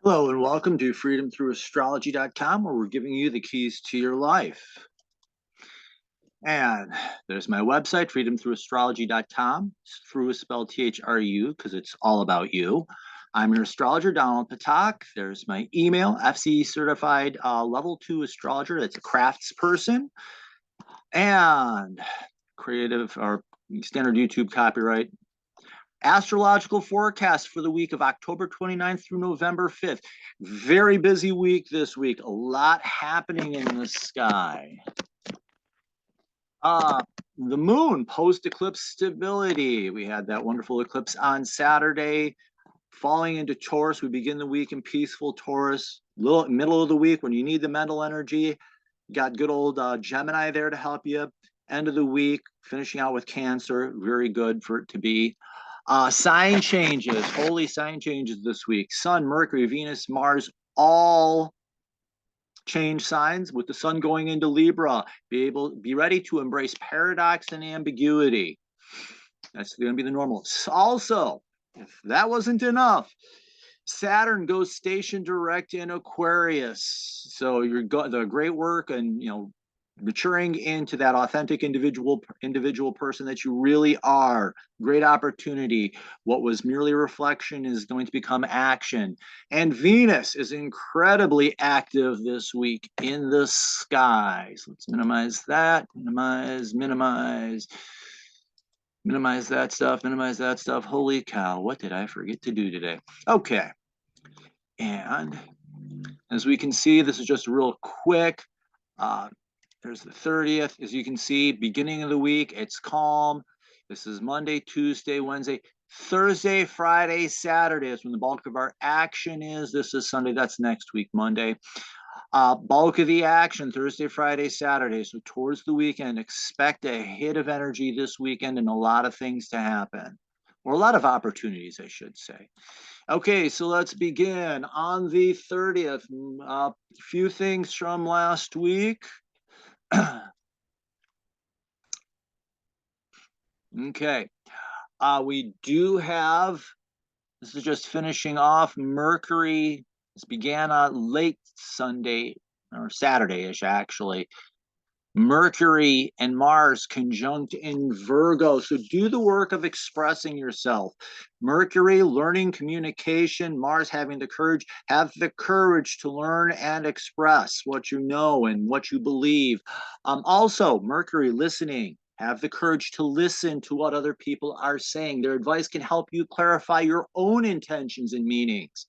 Hello and welcome to freedomthroughastrology.com, where we're giving you the keys to your life. And there's my website, freedomthroughastrology.com. Through is spelled THRU because it's all about you. I'm your astrologer, Donald Patak. There's my email, FCE certified level 2 astrologer. That's a crafts person. And creative or standard YouTube copyright. Astrological forecast for the week of October 29th through November 5th. Very busy week this week. A lot happening in the sky. The moon, post-eclipse stability. We had that wonderful eclipse on Saturday. Falling into Taurus, we begin the week in peaceful Taurus. Middle of the week when you need the mental energy. You got good old Gemini there to help you. End of the week, finishing out with Cancer. Very good for it to be. Sign changes, holy sign changes this week. Sun, Mercury, Venus, Mars, all change signs with the sun going into Libra. Be ready to embrace paradox and ambiguity. That's going to be the normal. Also, if that wasn't enough, Saturn goes station direct in Aquarius. So the great work and maturing into that authentic individual person that you really are. Great opportunity. What was merely reflection is going to become action. And Venus is incredibly active this week in the skies. Let's minimize that. Minimize that stuff. Minimize that stuff. Holy cow, what did I forget to do today? Okay. And as we can see, this is just real quick. There's the 30th. As you can see, beginning of the week, it's calm. This is Monday, Tuesday, Wednesday, Thursday, Friday, Saturday is when the bulk of our action is. This is Sunday. That's next week, Monday. Bulk of the action, Thursday, Friday, Saturday. So towards the weekend, expect a hit of energy this weekend and a lot of things to happen. Or a lot of opportunities, I should say. Okay, so let's begin. On the 30th, a few things from last week. Okay, we do have, this is just finishing off Mercury. This began on late Sunday or Saturday-ish actually. Mercury and Mars conjunct in Virgo. So do the work of expressing yourself. Mercury, learning communication. Mars, having the courage. Have the courage to learn and express what you know and what you believe. Also, Mercury, listening. Have the courage to listen to what other people are saying. Their advice can help you clarify your own intentions and meanings.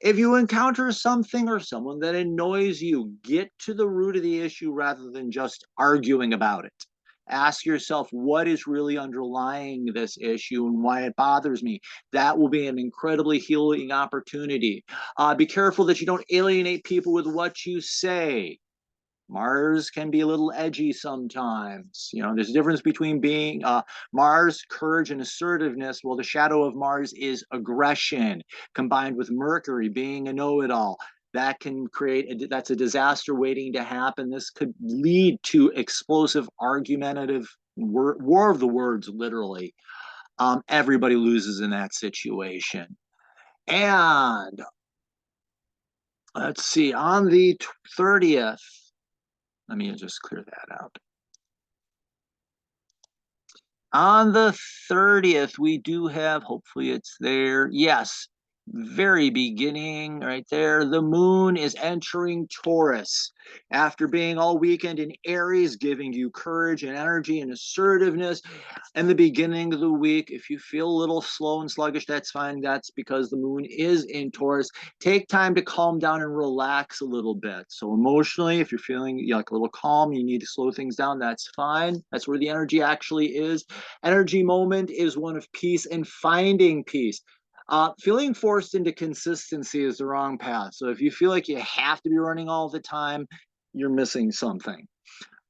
If you encounter something or someone that annoys you, get to the root of the issue rather than just arguing about it. Ask yourself what is really underlying this issue and why it bothers me. That will be an incredibly healing opportunity. Be careful that you don't alienate people with what you say. Mars can be a little edgy sometimes. There's a difference between being Mars, courage, and assertiveness. Well, the shadow of Mars is aggression, combined with Mercury being a know-it-all. That can that's a disaster waiting to happen. This could lead to explosive, argumentative war of the words, literally. Everybody loses in that situation. And let's see, on the 30th, let me just clear that out. On the 30th, we do have, hopefully it's there. Yes, very beginning right there. The moon is entering Taurus after being all weekend in Aries, giving you courage and energy and assertiveness. And the beginning of the week, if you feel a little slow and sluggish, that's fine. That's because the moon is in Taurus. Take time to calm down and relax a little bit. So emotionally, if you're feeling like a little calm, you need to slow things down, that's fine. That's where the energy actually is. Energy moment is one of peace and finding peace. Feeling forced into consistency is the wrong path. So if you feel like you have to be running all the time, you're missing something.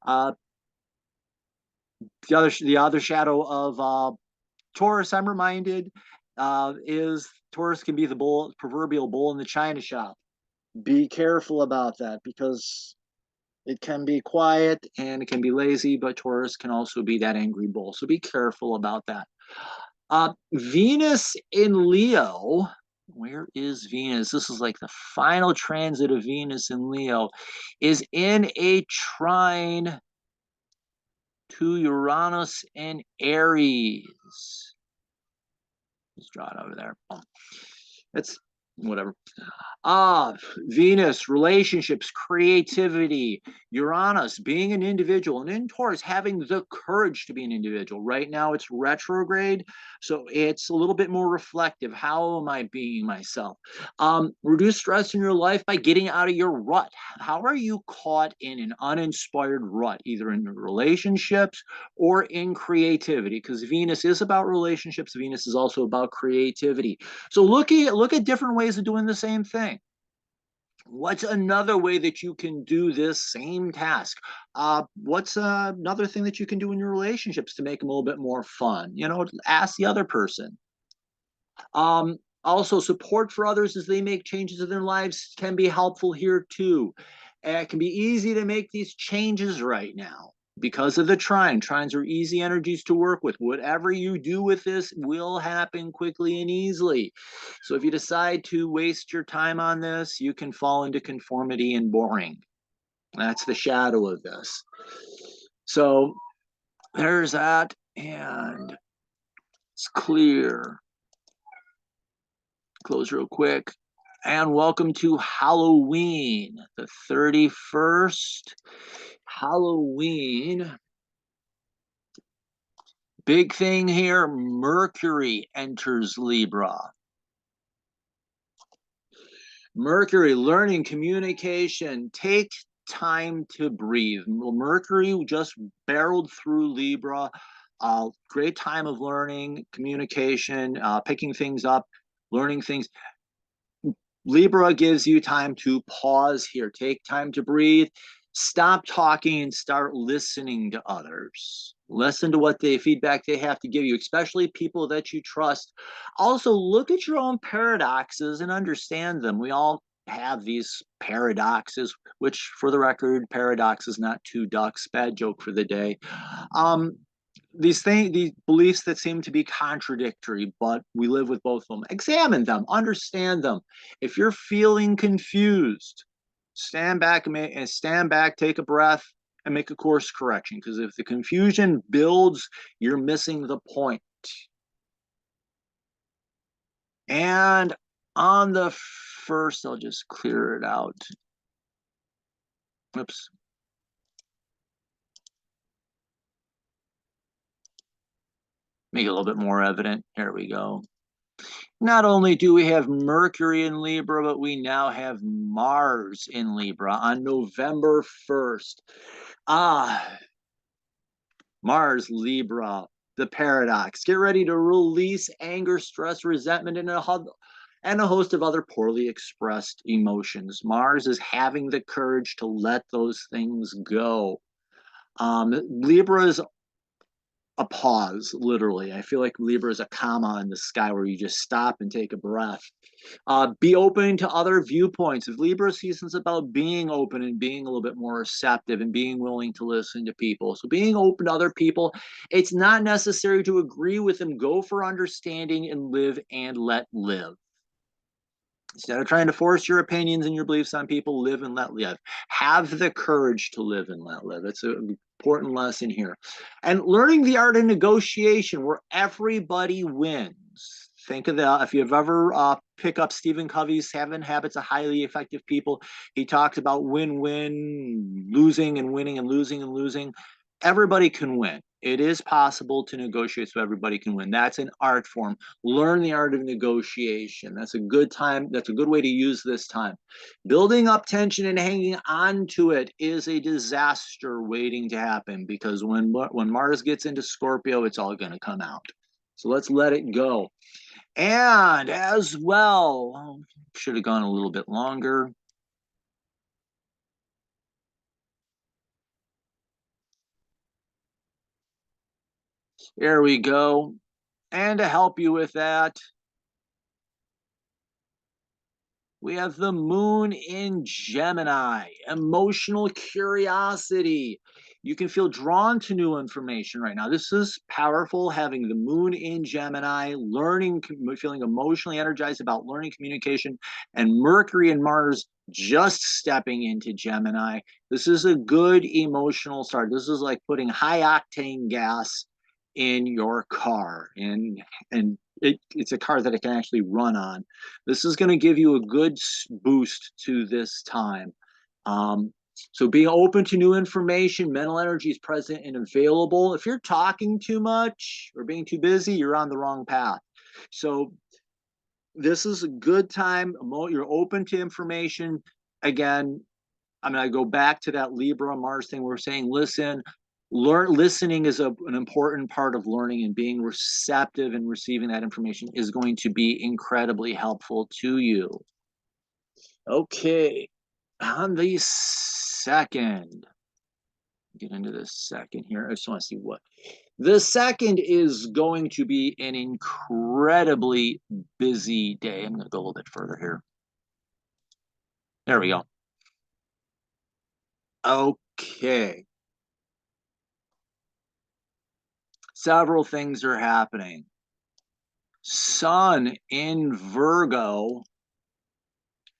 The other shadow of Taurus, I'm reminded, is Taurus can be the proverbial bull in the china shop. Be careful about that because it can be quiet and it can be lazy, but Taurus can also be that angry bull. So be careful about that. Venus in Leo Where is Venus? This is like the final transit of Venus in Leo, is in a trine to Uranus and Aries. Just draw it over there. Oh, it's whatever. Venus, relationships, creativity. Uranus, being an individual. And in Taurus, having the courage to be an individual. Right now, it's retrograde, so it's a little bit more reflective. How am I being myself? Reduce stress in your life by getting out of your rut. How are you caught in an uninspired rut, either in relationships or in creativity? Because Venus is about relationships. Venus is also about creativity. So look at different ways of doing the same thing. What's another way that you can do this same task? What's another thing that you can do in your relationships to make them a little bit more fun? Ask the other person. Also, support for others as they make changes in their lives can be helpful here too. It can be easy to make these changes right now because of the trine. Trines are easy energies to work with. Whatever you do with this will happen quickly and easily. So if you decide to waste your time on this, you can fall into conformity and boring. That's the shadow of this. So there's that, and it's clear. Close real quick. And welcome to Halloween, the 31st. Halloween. Big thing here, Mercury enters Libra. Mercury, learning, communication. Take time to breathe. Mercury just barreled through Libra. Great time of learning, communication, picking things up, learning things. Libra gives you time to pause here. Take time to breathe. Stop talking and start listening to others. Listen to what feedback they have to give you, especially people that you trust. Also, look at your own paradoxes and understand them. We all have these paradoxes, which, for the record, paradox is not two ducks. Bad joke for the day. These beliefs that seem to be contradictory, but we live with both of them. Examine them, understand them. If you're feeling confused, stand back, take a breath, and make a course correction. Because if the confusion builds, you're missing the point. And on the first, I'll just clear it out. Oops. Make it a little bit more evident. There we go. Not only do we have Mercury in Libra, but we now have Mars in Libra on November 1st. Mars, Libra, the paradox. Get ready to release anger, stress, resentment, and a host of other poorly expressed emotions. Mars is having the courage to let those things go. Libra is a pause, literally. I feel like Libra is a comma in the sky where you just stop and take a breath. Be open to other viewpoints. If Libra season is about being open and being a little bit more receptive and being willing to listen to people. So being open to other people, it's not necessary to agree with them. Go for understanding and live and let live. Instead of trying to force your opinions and your beliefs on people, live and let live. Have the courage to live and let live. It's an important lesson here. And learning the art of negotiation where everybody wins. Think of that. If you've ever pick up Stephen Covey's 7 Habits of Highly Effective People, he talks about win-win, losing and winning and losing and losing. Everybody can win. It is possible to negotiate so everybody can win. That's an art form. Learn the art of negotiation. That's a good time. That's a good way to use this time. Building up tension and hanging on to it is a disaster waiting to happen, because when Mars gets into Scorpio, it's all going to come out. So let's let it go. And as well, should have gone a little bit longer. There we go. And to help you with that, we have the moon in Gemini, emotional curiosity. You can feel drawn to new information right now. This is powerful, having the moon in Gemini, learning, feeling emotionally energized about learning communication, and Mercury and Mars just stepping into Gemini. This is a good emotional start. This is like putting high octane gas in your car, and it's a car that it can actually run on. This is going to give you a good boost to this time. So being open to new information, mental energy is present and available. If you're talking too much or being too busy, you're on the wrong path. So this is a good time. You're open to information. Again, I'm going to go back to that Libra Mars thing. We're saying, listen, listening is an important part of learning, and being receptive and receiving that information is going to be incredibly helpful to you. Okay, on the second, get into the second here. I just want to see what the second is going to be. An incredibly busy day. I'm going to go a little bit further here. There we go. Okay. Several things are happening. Sun in Virgo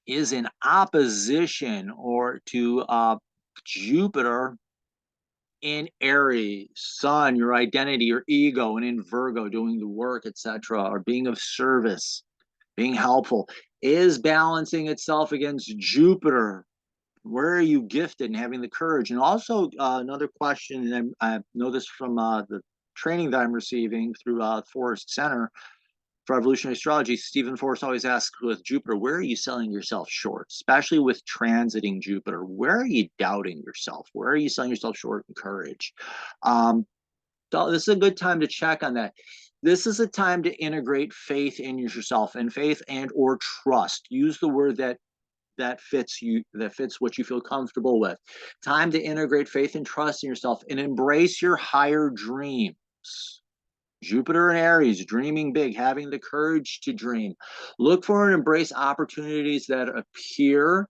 is in opposition or to Jupiter in Aries. Sun, your identity, your ego, and in Virgo, doing the work, etc., or being of service, being helpful, is balancing itself against Jupiter. Where are you gifted and having the courage? And also another question, and I know this from the training that I'm receiving through Forest Center for Evolutionary Astrology. Stephen Forrest always asks with Jupiter, where are you selling yourself short? Especially with transiting Jupiter, where are you doubting yourself? Where are you selling yourself short in courage? So this is a good time to check on that. This is a time to integrate faith in yourself, and faith and or trust. Use the word that fits you, that fits what you feel comfortable with. Time to integrate faith and trust in yourself and embrace your higher dreams. Jupiter and Aries, dreaming big, having the courage to dream. Look for and embrace opportunities that appear.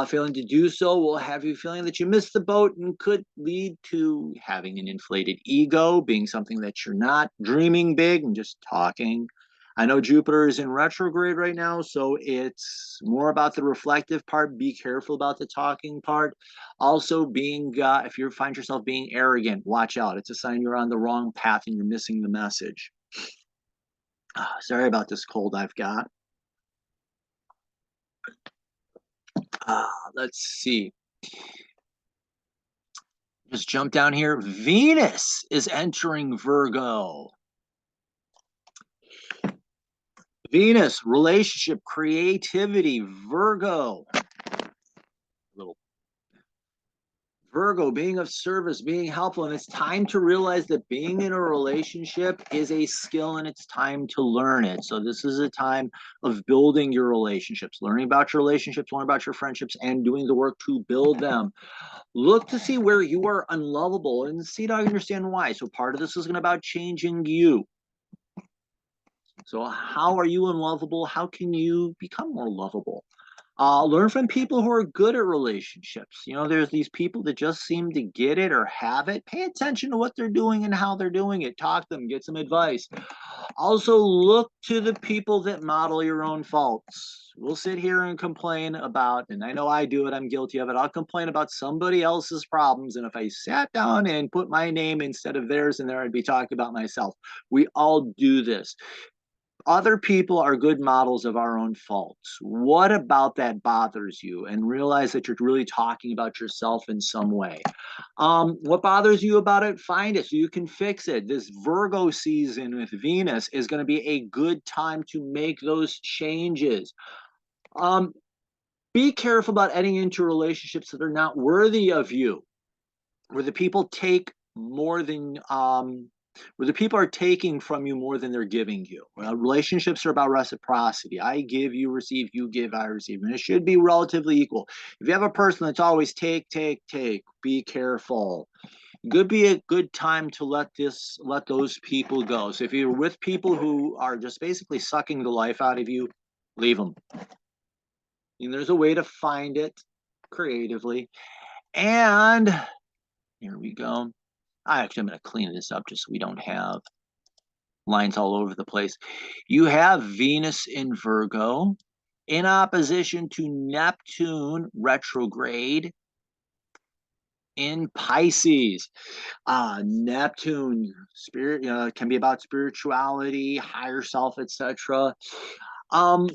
Failing to do so will have you feeling that you missed the boat and could lead to having an inflated ego, being something that you're not, dreaming big and just talking. I know Jupiter is in retrograde right now, so it's more about the reflective part. Be careful about the talking part. Also, being if you find yourself being arrogant, watch out. It's a sign you're on the wrong path and you're missing the message. Sorry about this cold I've got. Let's see. Just jump down here. Venus is entering Virgo. Venus, relationship, creativity, Virgo. Little Virgo, being of service, being helpful. And it's time to realize that being in a relationship is a skill and it's time to learn it. So this is a time of building your relationships, learning about your relationships, learning about your friendships, and doing the work to build them. Look to see where you are unlovable and see to understand why. So part of this is going to be about changing you. So how are you unlovable? How can you become more lovable? Learn from people who are good at relationships. You know, there's these people that just seem to get it or have it. Pay attention to what they're doing and how they're doing it. Talk to them, get some advice. Also, look to the people that model your own faults. We'll sit here and complain about, and I know I do it, I'm guilty of it. I'll complain about somebody else's problems. And if I sat down and put my name instead of theirs in there, I'd be talking about myself. We all do this. Other people are good models of our own faults. What about that bothers you? And realize that you're really talking about yourself in some way. What bothers you about it? Find it so you can fix it. This Virgo season with Venus is going to be a good time to make those changes. Be careful about getting into relationships that are not worthy of you, where the people take more than where the people are taking from you more than they're giving you. Relationships are about reciprocity. I give, you receive, you give, I receive. And it should be relatively equal. If you have a person that's always take, be careful. It could be a good time to let those people go. So if you're with people who are just basically sucking the life out of you, leave them. And there's a way to find it creatively. And Here we go. I'm going to clean this up just so we don't have lines all over the place. You have Venus in Virgo in opposition to Neptune retrograde in Pisces. Neptune, spirit, can be about spirituality, higher self, etc. Um,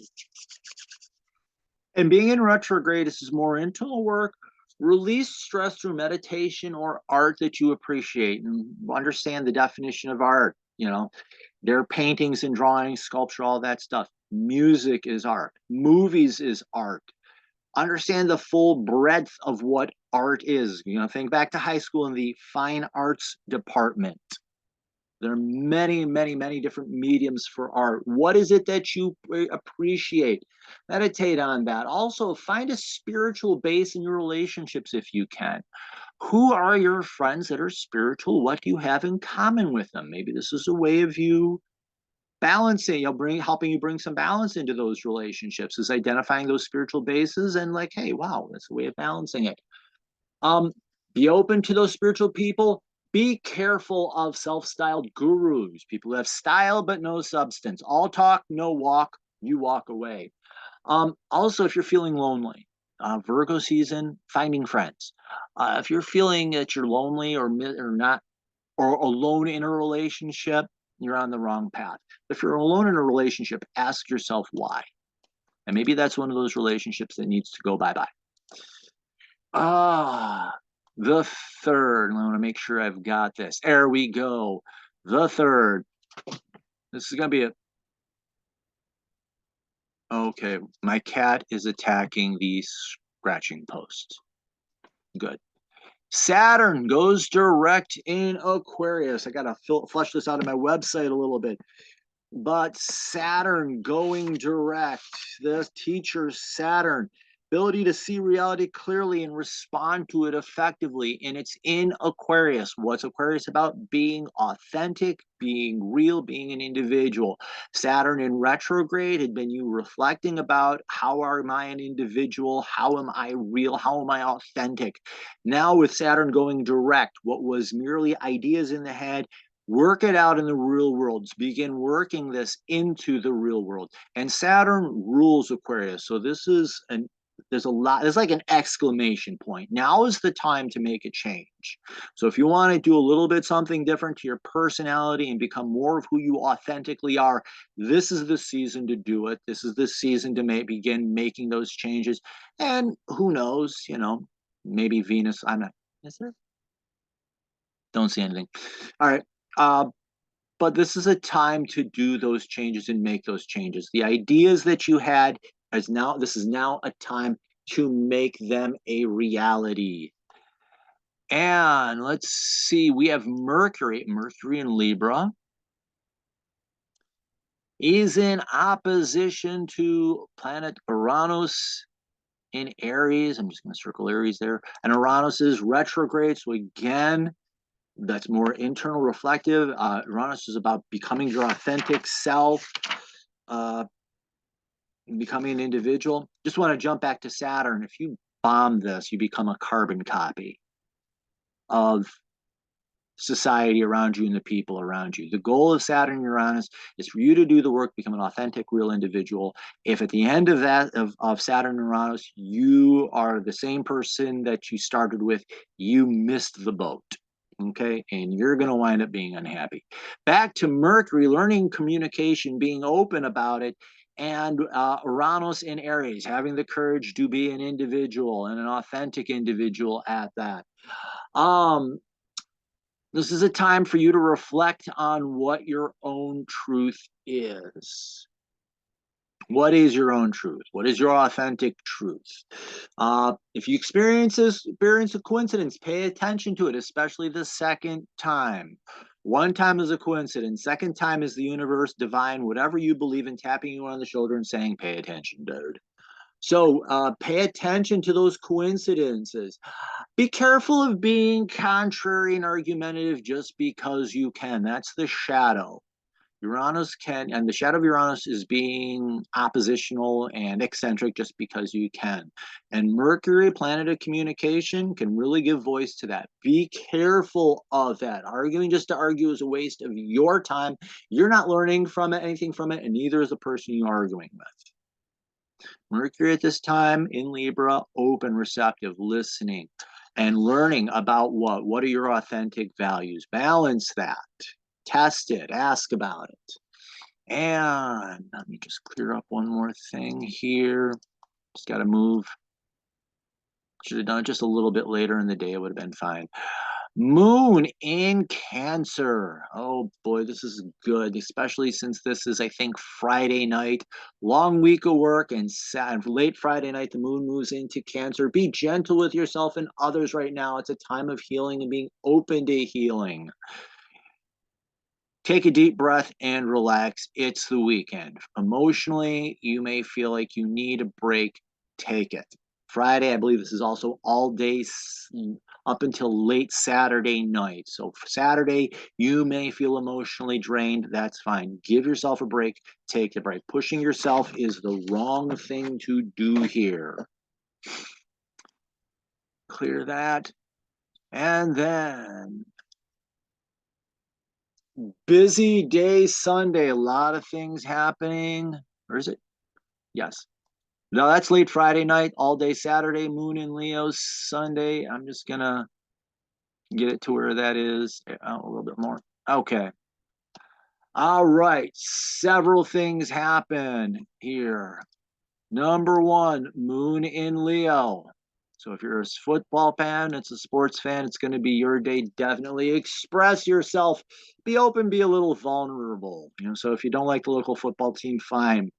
and being in retrograde, this is more internal work. Release stress through meditation or art that you appreciate, and understand the definition of art. There are paintings and drawings, sculpture, all that stuff. Music is art. Movies is art. Understand the full breadth of what art is. Think back to high school in the fine arts department. There are many, many, many different mediums for art. What is it that you appreciate? Meditate on that. Also, find a spiritual base in your relationships if you can. Who are your friends that are spiritual? What do you have in common with them? Maybe this is a way of you balancing, helping you bring some balance into those relationships, is identifying those spiritual bases and like, hey, wow, that's a way of balancing it. Be open to those spiritual people. Be careful of self-styled gurus, people who have style but no substance. All talk, no walk. You walk away. Also, if you're feeling lonely, Virgo season, finding friends. If you're feeling that you're lonely or not, or alone in a relationship, you're on the wrong path. If you're alone in a relationship, ask yourself why. And maybe that's one of those relationships that needs to go bye-bye. The third. I want to make sure I've got this. There we go. The third. This is going to be a... Okay, my cat is attacking the scratching post. Good. Saturn goes direct in Aquarius. I got to flush this out of my website a little bit. But Saturn going direct, the teacher Saturn, ability to see reality clearly and respond to it effectively. And it's in Aquarius. What's Aquarius about? Being authentic, being real, being an individual. Saturn in retrograde had been you reflecting about, how am I an individual? How am I real? How am I authentic? Now with Saturn going direct, what was merely ideas in the head, work it out in the real world. Begin working this into the real world. And Saturn rules Aquarius. So there's like an exclamation point. Now is the time to make a change. So if you want to do a little bit something different to your personality and become more of who you authentically are, this is the season to do it. This is the season to begin making those changes. And who knows, maybe Venus, I'm not, is there? Don't see anything. All right. But this is a time to do those changes and make those changes. The ideas that you had this is now a time to make them a reality. And let's see, we have Mercury in Libra. Is in opposition to planet Uranus in Aries. I'm just going to circle Aries there. And Uranus is retrograde. So again, that's more internal reflective. Uranus is about becoming your authentic self, becoming an individual. Just want to jump back to Saturn. If you bomb this, you become a carbon copy of society around you and the people around you. The goal of Saturn and Uranus is for you to do the work, become an authentic, real individual. If at the end of that, of Saturn and Uranus, you are the same person that you started with, you missed the boat. Okay, and you're going to wind up being unhappy. Back to Mercury, learning communication, being open about it, and Uranus in Aries, having the courage to be an individual and an authentic individual at that. This is a time for you to reflect on what your own truth is. What is your own truth? What is your authentic truth? If you experience a coincidence, pay attention to it, especially the second time. One time is a coincidence. Second time is the universe, divine, whatever you believe in, tapping you on the shoulder and saying, pay attention, dude. So pay attention to those coincidences. Be careful of being contrary and argumentative just because you can. That's the shadow. Uranus can, and the shadow of Uranus is being oppositional and eccentric just because you can. And Mercury, planet of communication, can really give voice to that. Be careful of that. Arguing just to argue is a waste of your time. You're not learning from it, anything from it, and neither is the person you're arguing with. Mercury at this time in Libra, open, receptive, listening, and learning about what are your authentic values. Balance that. Test it, ask about it. And let me just clear up one more thing here. Just got to move. Should have done it just a little bit later in the day. It would have been fine. Moon in Cancer. Oh boy, this is good, especially since this is, I think, Friday night. Long week of work, and late Friday night, the moon moves into Cancer. Be gentle with yourself and others right now. It's a time of healing and being open to healing. Take a deep breath and relax. It's the weekend. Emotionally, you may feel like you need a break. Take it. Friday, I believe this is also all day up until late Saturday night. So for Saturday, you may feel emotionally drained. That's fine. Give yourself a break. Take the break. Pushing yourself is the wrong thing to do here. Clear that. And then busy day Sunday, a lot of things happening. Or is it? Yes. No, that's late Friday night, all day Saturday, moon in Leo, Sunday. I'm just gonna get it to where that is a little bit more. Okay. All right. Several things happen here. Number one, moon in Leo. So if you're a football fan, it's a sports fan, it's going to be your day. Definitely express yourself. Be open, be a little vulnerable. So if you don't like the local football team, fine.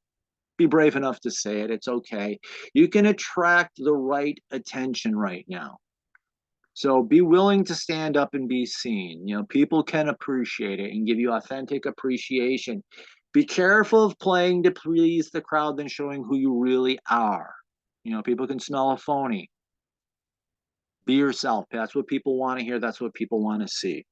Be brave enough to say it. It's okay. You can attract the right attention right now. So be willing to stand up and be seen. People can appreciate it and give you authentic appreciation. Be careful of playing to please the crowd than showing who you really are. People can smell a phony. Be yourself. That's what people want to hear. That's what people want to see.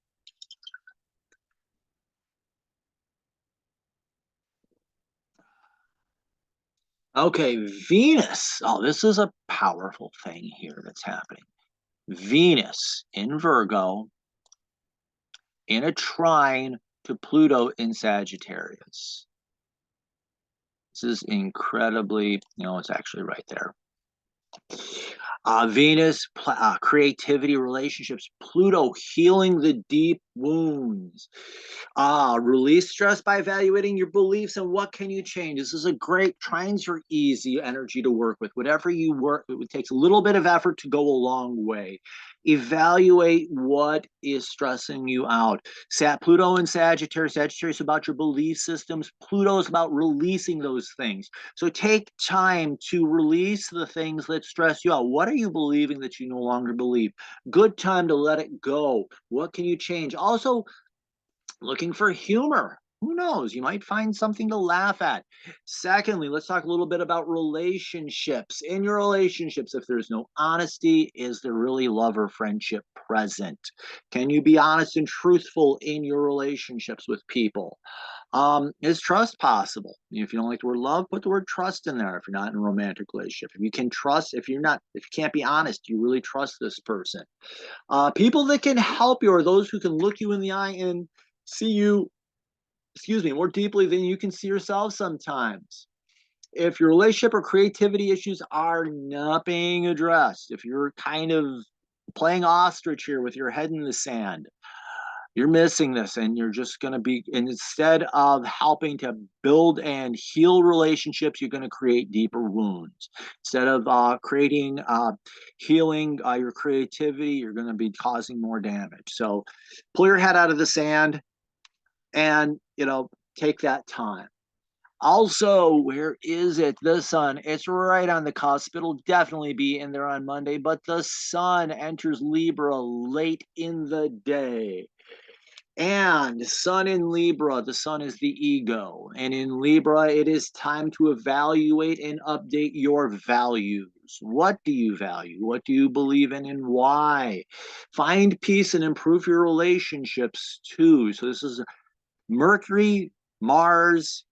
Okay, Venus. Oh, this is a powerful thing here that's happening. Venus in Virgo in a trine to Pluto in Sagittarius. This is incredibly, it's actually right there. Venus, creativity, relationships, Pluto, healing the deep wounds. Release stress by evaluating your beliefs and what can you change. This is a great, trines are easy energy to work with. Whatever you work, it takes a little bit of effort to go a long way. Evaluate what is stressing you out. Pluto and Sagittarius is about your belief systems. Pluto is about releasing those things. So take time to release the things that stress you out. What are you believing that you no longer believe? Good time to let it go. What can you change? Also, looking for humor. Who knows? You might find something to laugh at. Secondly, let's talk a little bit about relationships. In your relationships, if there's no honesty, is there really love or friendship present? Can you be honest and truthful in your relationships with people? Is trust possible? If you don't like the word love, put the word trust in there if you're not in a romantic relationship. If you can trust, if you can't be honest, you really trust this person. People that can help you are those who can look you in the eye and see you, more deeply than you can see yourself sometimes. If your relationship or creativity issues are not being addressed, if you're kind of playing ostrich here with your head in the sand, you're missing this, and you're just going to be, and instead of helping to build and heal relationships, you're going to create deeper wounds. Instead of healing your creativity, you're going to be causing more damage. So pull your head out of the sand and, take that time. Also, where is it? The sun. It's right on the cusp. It'll definitely be in there on Monday, but the sun enters Libra late in the day. And sun in Libra, the sun is the ego. And in Libra, it is time to evaluate and update your values. What do you value? What do you believe in and why? Find peace and improve your relationships too. So this is Mercury Mars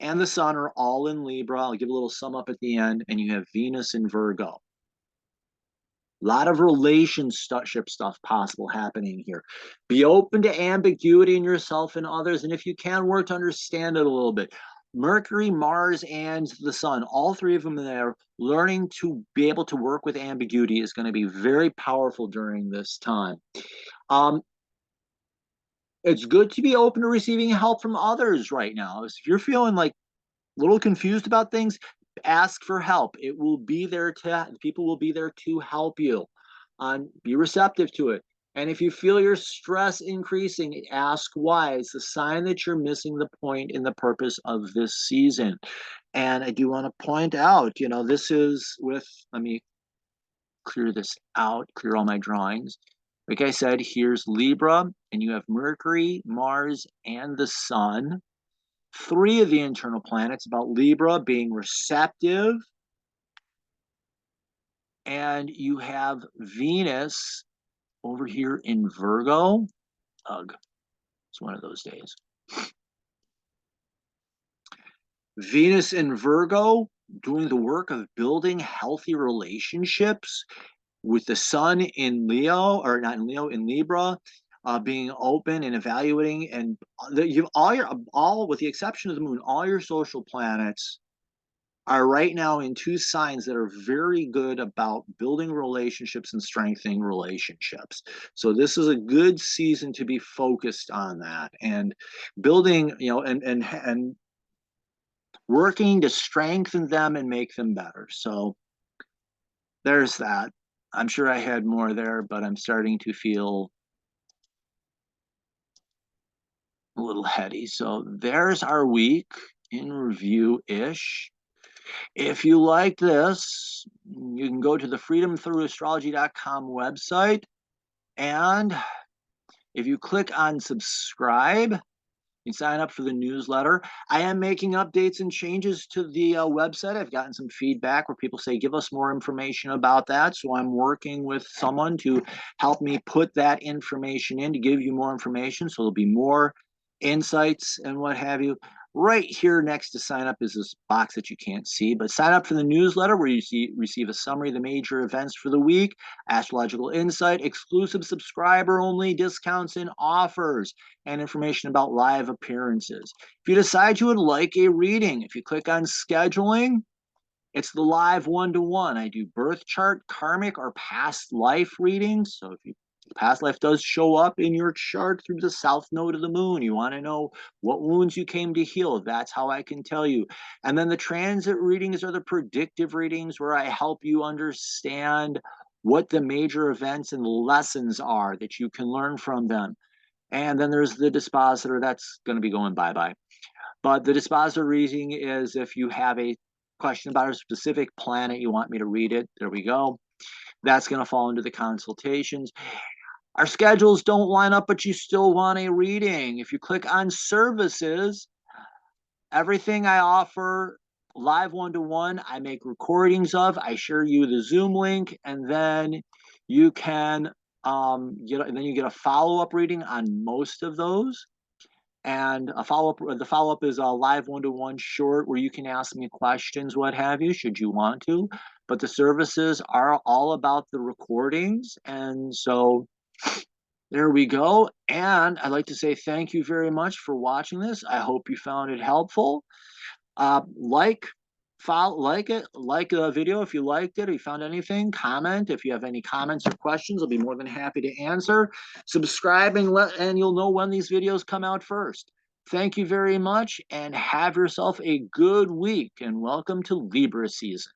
and the sun are all in Libra. I'll give a little sum up at the end, and you have Venus in Virgo. A lot of relationship stuff possible happening here. Be open to ambiguity in yourself and others, and if you can, work to understand it a little bit. Mercury, Mars, and the sun, all three of them there, learning to be able to work with ambiguity is going to be very powerful during this time. It's good to be open to receiving help from others right now. If you're feeling like a little confused about things, ask for help. It will be there people will be there to help you. Be receptive to it. And if you feel your stress increasing, ask why. It's a sign that you're missing the point in the purpose of this season. And I do want to point out, this is let me clear this out, clear all my drawings. Like I said, here's Libra, and you have Mercury, Mars, and the sun. Three of the internal planets about Libra being receptive. And you have Venus over here in Virgo. Ugh, it's one of those days. Venus in Virgo doing the work of building healthy relationships, with the sun in Leo, or not in Leo, in Libra, being open and evaluating, and you've all with the exception of the moon, all your social planets are right now in two signs that are very good about building relationships and strengthening relationships. So this is a good season to be focused on that and building, and working to strengthen them and make them better. So there's that. I'm sure I had more there, but I'm starting to feel a little heady. So there's our week in review-ish. If you like this, you can go to the freedomthroughastrology.com website, and if you click on subscribe, you sign up for the newsletter. I am making updates and changes to the website. I've gotten some feedback where people say, give us more information about that. So I'm working with someone to help me put that information in to give you more information. So there'll be more insights and what have you. Right here next to sign up is this box that you can't see, but sign up for the newsletter where you receive a summary of the major events for the week, astrological insight, exclusive subscriber only discounts and offers, and information about live appearances. If you decide you would like a reading, if you click on scheduling, it's the live one-to-one. I do birth chart, karmic, or past life readings. So if past life does show up in your chart through the south node of the moon, you want to know what wounds you came to heal, that's how I can tell you. And then the transit readings are the predictive readings where I help you understand what the major events and lessons are that you can learn from them. And then there's the dispositor, that's going to be going bye-bye. But the dispositor reading is if you have a question about a specific planet, you want me to read it, there we go. That's going to fall into the consultations. Our schedules don't line up, but you still want a reading. If you click on services, everything I offer live one-to-one, I make recordings of. I share you the Zoom link, and then you can you get a follow-up reading on most of those. And the follow-up is a live one-to-one short where you can ask me questions, what have you, should you want to. But the services are all about the recordings, and so there we go. And I'd like to say thank you very much for watching this. I hope you found it helpful. Like the video if you liked it, or you found anything. Comment if you have any comments or questions. I'll be more than happy to answer. Subscribe and you'll know when these videos come out first. Thank you very much, and have yourself a good week, and welcome to Libra season.